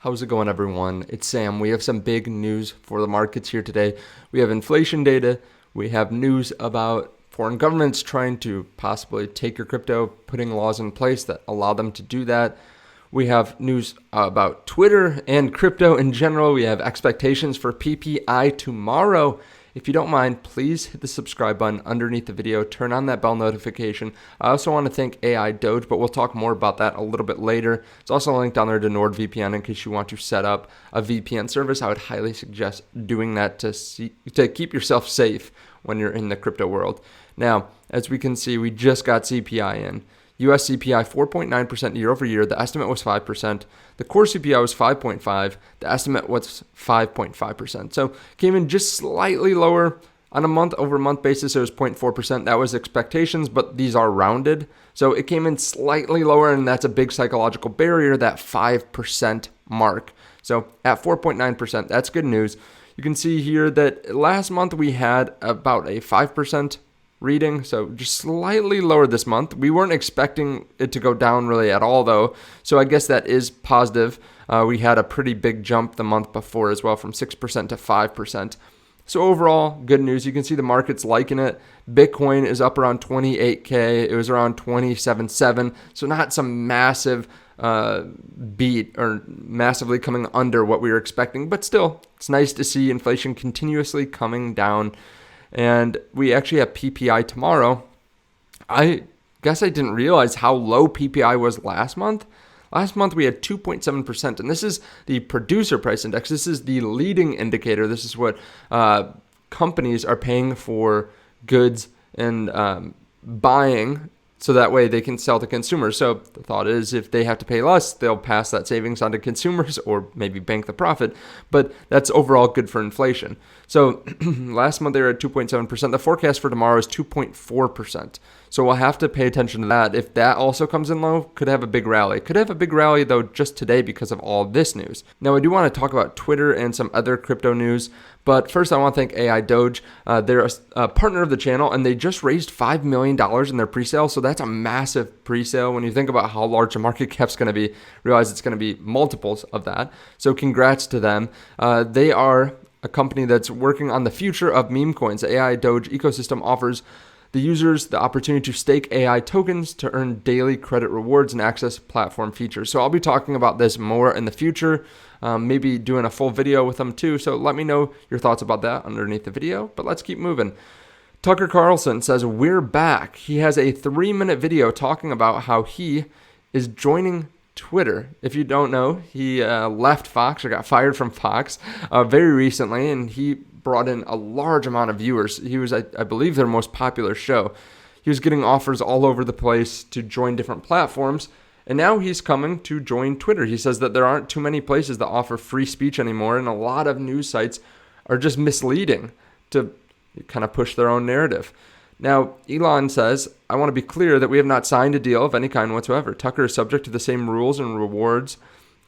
How's it going, everyone? It's Sam. We have some big news for the markets here today. We have inflation data. We have news about foreign governments trying to possibly take your crypto, putting laws in place that allow them to do that. We have news about Twitter and crypto in general. We have expectations for PPI tomorrow. If you don't mind, please hit the subscribe button underneath the video. Turn on that bell notification. I also want to thank AiDoge, but we'll talk more about that a little bit later. It's also a link down there to Nord VPN in case you want to set up a VPN service. I would highly suggest doing that to keep yourself safe when you're in the crypto world. Now, as we can see, we just got CPI in. US CPI 4.9% year over year. The estimate was 5%. The core CPI was 5.5%. The estimate was 5.5%. So came in just slightly lower on a month over month basis. It was 0.4%. That was expectations, but these are rounded. So it came in slightly lower, and that's a big psychological barrier, that 5% mark. So at 4.9%, that's good news. You can see here that last month we had about a 5% reading, so just slightly lower this month. We weren't expecting it to go down really at all, though, so I guess that is positive. We had a pretty big jump the month before as well, from 6% to 5%. So overall, good news. You can see the market's liking it. Bitcoin is up around 28K. It was around 27.7, so not some massive beat or massively coming under what we were expecting, but still, it's nice to see inflation continuously coming down. And we actually have PPI tomorrow. I guess I didn't realize how low PPI was last month. Last month we had 2.7%, and this is the producer price index. This is the leading indicator. This is what companies are paying for goods and buying, so that way they can sell to consumers. So the thought is if they have to pay less, they'll pass that savings on to consumers or maybe bank the profit. But that's overall good for inflation. So last month they were at 2.7%. The forecast for tomorrow is 2.4%. So we'll have to pay attention to that. If that also comes in low, could have a big rally. Could have a big rally, though, just today because of all this news. Now, I do want to talk about Twitter and some other crypto news. But first, I want to thank AiDoge. They're a partner of the channel, and they just raised $5 million in their pre-sale. So that's a massive pre-sale. When you think about how large the market cap's going to be, realize it's going to be multiples of that. So congrats to them. They are a company that's working on the future of meme coins. The AiDoge ecosystem offers the users the opportunity to stake AI tokens to earn daily credit rewards and access platform features. So I'll be talking about this more in the future, maybe doing a full video with them too. So let me know your thoughts about that underneath the video, but let's keep moving. Tucker Carlson says, we're back. He has a 3-minute video talking about how he is joining Twitter. If you don't know, he left Fox or got fired from Fox very recently, and he brought in a large amount of viewers. He was, I believe, their most popular show. He was getting offers all over the place to join different platforms, and now he's coming to join Twitter. He says that there aren't too many places that offer free speech anymore, and a lot of news sites are just misleading to kind of push their own narrative. Now, Elon says, I want to be clear that we have not signed a deal of any kind whatsoever. Tucker is subject to the same rules and rewards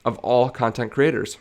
of all content creators.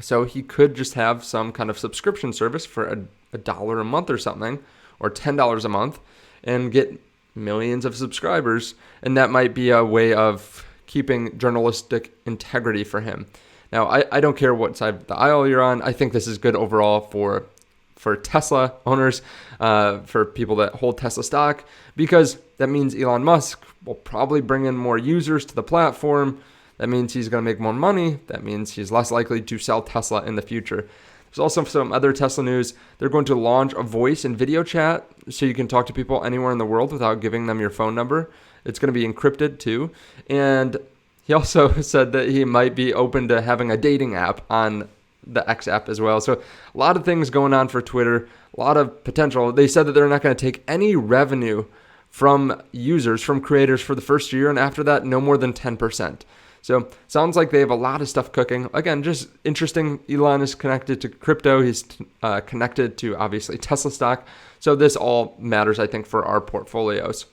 So he could just have some kind of subscription service for $1 a month or something, or $10 a month, and get millions of subscribers. And that might be a way of keeping journalistic integrity for him. Now, I don't care what side of the aisle you're on. I think this is good overall for Tesla owners, for people that hold Tesla stock, because that means Elon Musk will probably bring in more users to the platform. That means he's going to make more money. That means he's less likely to sell Tesla in the future. There's also some other Tesla news. They're going to launch a voice and video chat so you can talk to people anywhere in the world without giving them your phone number. It's going to be encrypted too. And he also said that he might be open to having a dating app on the X app as well. So a lot of things going on for Twitter, a lot of potential. They said that they're not going to take any revenue from users, from creators for the first year, and after that, no more than 10%. So sounds like they have a lot of stuff cooking. Again, just interesting. Elon is connected to crypto. He's connected to, obviously, Tesla stock. So this all matters, I think, for our portfolios.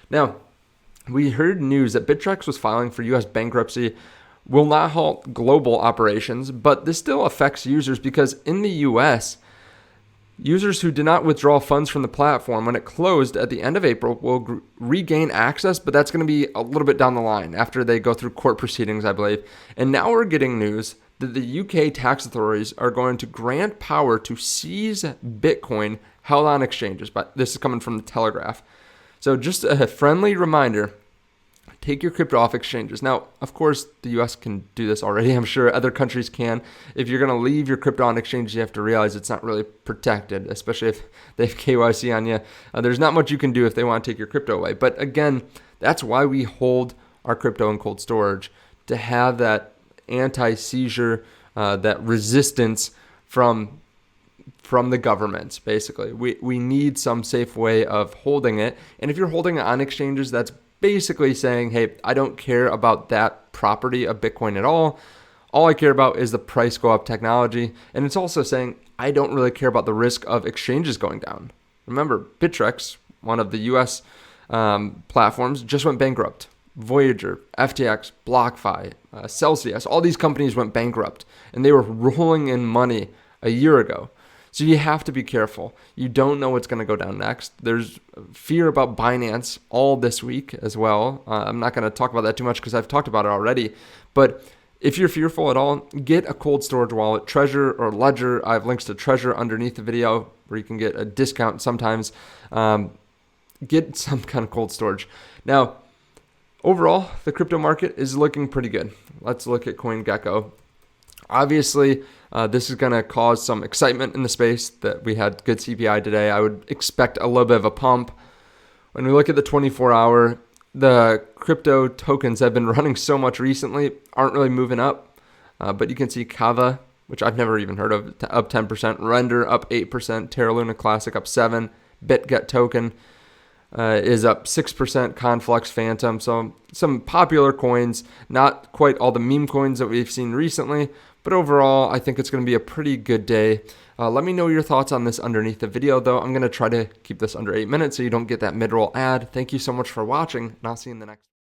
Now, we heard news that Bittrex was filing for U.S. bankruptcy. Will not halt global operations, but this still affects users because in the U.S., Users who did not withdraw funds from the platform when it closed at the end of April will regain access, but that's going to be a little bit down the line after they go through court proceedings, I believe. And now we're getting news that the UK tax authorities are going to grant power to seize Bitcoin held on exchanges. But this is coming from the Telegraph. So just a friendly reminder, take your crypto off exchanges. Now, of course, the US can do this already. I'm sure other countries can. If you're going to leave your crypto on exchanges, you have to realize it's not really protected, especially if they have KYC on you. There's not much you can do if they want to take your crypto away. But again, that's why we hold our crypto in cold storage, to have that anti-seizure, that resistance from the government, basically. We need some safe way of holding it. And if you're holding it on exchanges, that's basically saying, hey, I don't care about that property of Bitcoin at all. All I care about is the price go up technology. And it's also saying, I don't really care about the risk of exchanges going down. Remember, Bittrex, one of the US platforms, just went bankrupt. Voyager, FTX, BlockFi, Celsius, all these companies went bankrupt. And they were rolling in money a year ago. So you have to be careful. You don't know what's going to go down next. There's fear about Binance all this week as well. I'm not going to talk about that too much because I've talked about it already. But if you're fearful at all, get a cold storage wallet, Trezor or Ledger. I have links to Trezor underneath the video where you can get a discount sometimes. Get some kind of cold storage. Now, overall, the crypto market is looking pretty good. Let's look at CoinGecko. Obviously, this is going to cause some excitement in the space that we had good CPI today. I would expect a little bit of a pump. When we look at the 24-hour, the crypto tokens have been running so much recently, aren't really moving up. But you can see Kava, which I've never even heard of, up 10%. Render up 8%. Terra Luna Classic up 7%. BitGet token is up 6%. Conflux Phantom. So some popular coins, not quite all the meme coins that we've seen recently. But overall, I think it's going to be a pretty good day. Let me know your thoughts on this underneath the video, though. I'm going to try to keep this under 8 minutes so you don't get that mid-roll ad. Thank you so much for watching, and I'll see you in the next.